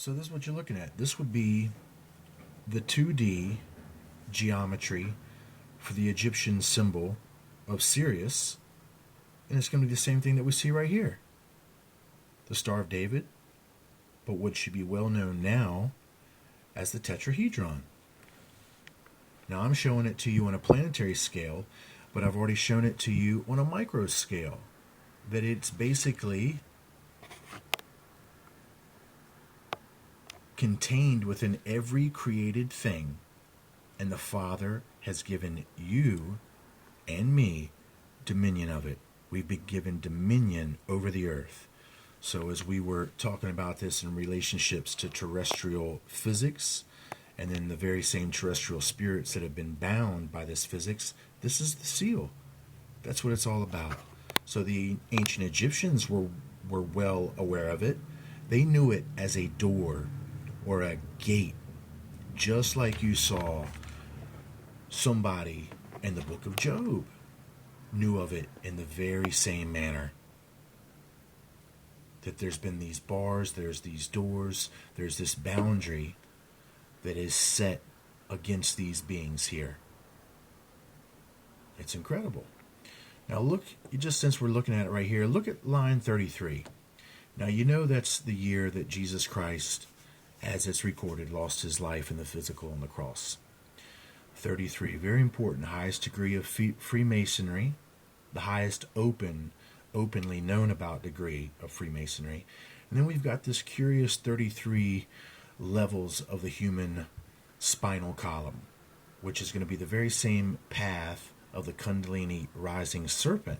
So this is what you're looking at. This would be the 2D geometry for the Egyptian symbol of Sirius, and it's going to be the same thing that we see right here. The Star of David, but what should be well known now as the tetrahedron. Now I'm showing it to you on a planetary scale, but I've already shown it to you on a micro scale, that it's basically contained within every created thing, and the Father has given you and me dominion of it. We've been given dominion over the earth. So as we were talking about this in relationships to terrestrial physics, and then the very same terrestrial spirits that have been bound by this physics, this is the seal. That's what it's all about. So the ancient Egyptians were well aware of it. They knew it as a door or a gate, just like you saw somebody in the book of Job knew of it in the very same manner. That there's been these bars, there's these doors, there's this boundary that is set against these beings here. It's incredible. Now look, just since we're looking at it right here, look at line 33. Now you know that's the year that Jesus Christ, as it's recorded, lost his life in the physical on the cross. 33, very important, highest degree of Freemasonry, the highest openly known about degree of Freemasonry. And then we've got this curious 33 levels of the human spinal column, which is going to be the very same path of the Kundalini rising serpent,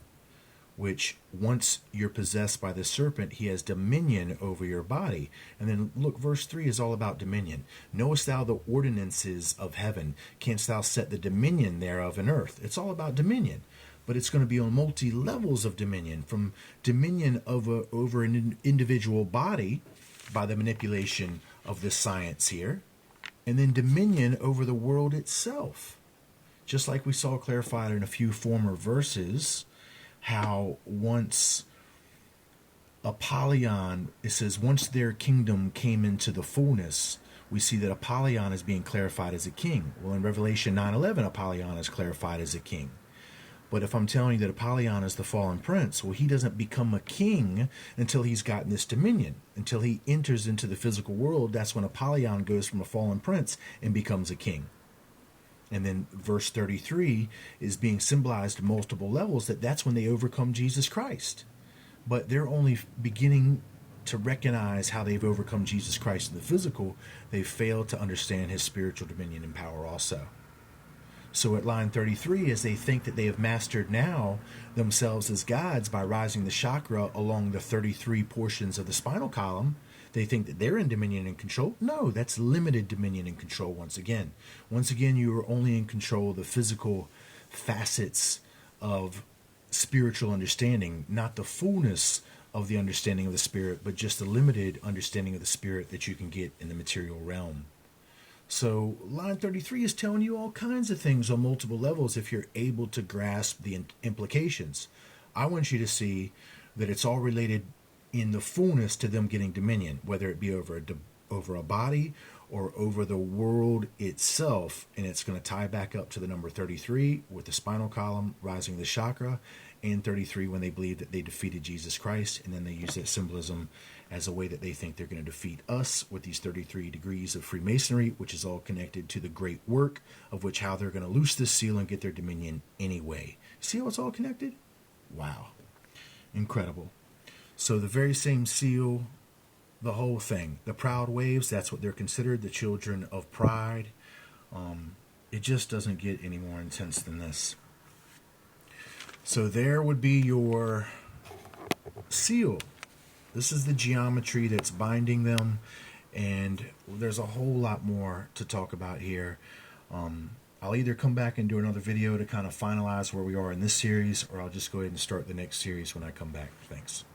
which once you're possessed by the serpent, he has dominion over your body. And then look, verse 3 is all about dominion. Knowest thou the ordinances of heaven? Canst thou set the dominion thereof in earth? It's all about dominion. But it's going to be on multi-levels of dominion, from dominion over an individual body by the manipulation of this science here, and then dominion over the world itself. Just like we saw clarified in a few former verses, how once Apollyon, it says, once their kingdom came into the fullness, we see that Apollyon is being clarified as a king. Well, in Revelation 9:11, Apollyon is clarified as a king. But if I'm telling you that Apollyon is the fallen prince, well, he doesn't become a king until he's gotten this dominion. Until he enters into the physical world, that's when Apollyon goes from a fallen prince and becomes a king. And then verse 33 is being symbolized at multiple levels, that's when they overcome Jesus Christ. But they're only beginning to recognize how they've overcome Jesus Christ in the physical. They've failed to understand his spiritual dominion and power also. So at line 33, as they think that they have mastered now themselves as gods by rising the chakra along the 33 portions of the spinal column, they think that they're in dominion and control. No, that's limited dominion and control once again. Once again, you are only in control of the physical facets of spiritual understanding, not the fullness of the understanding of the spirit, but just the limited understanding of the spirit that you can get in the material realm. So line 33 is telling you all kinds of things on multiple levels if you're able to grasp the implications. I want you to see that it's all related in the fullness to them getting dominion, whether it be over a body or over the world itself. And it's going to tie back up to the number 33 with the spinal column rising the chakra, and 33 when they believe that they defeated Jesus Christ, and then they use that symbolism as a way that they think they're going to defeat us with these 33 degrees of Freemasonry, which is all connected to the great work of which how they're going to loose this seal and get their dominion anyway. See how it's all connected? Wow. Incredible. So the very same seal, the whole thing. The proud waves, that's what they're considered, the children of pride. It just doesn't get any more intense than this. So there would be your seal. This is the geometry that's binding them, and there's a whole lot more to talk about here. I'll either come back and do another video to kind of finalize where we are in this series, or I'll just go ahead and start the next series when I come back. Thanks.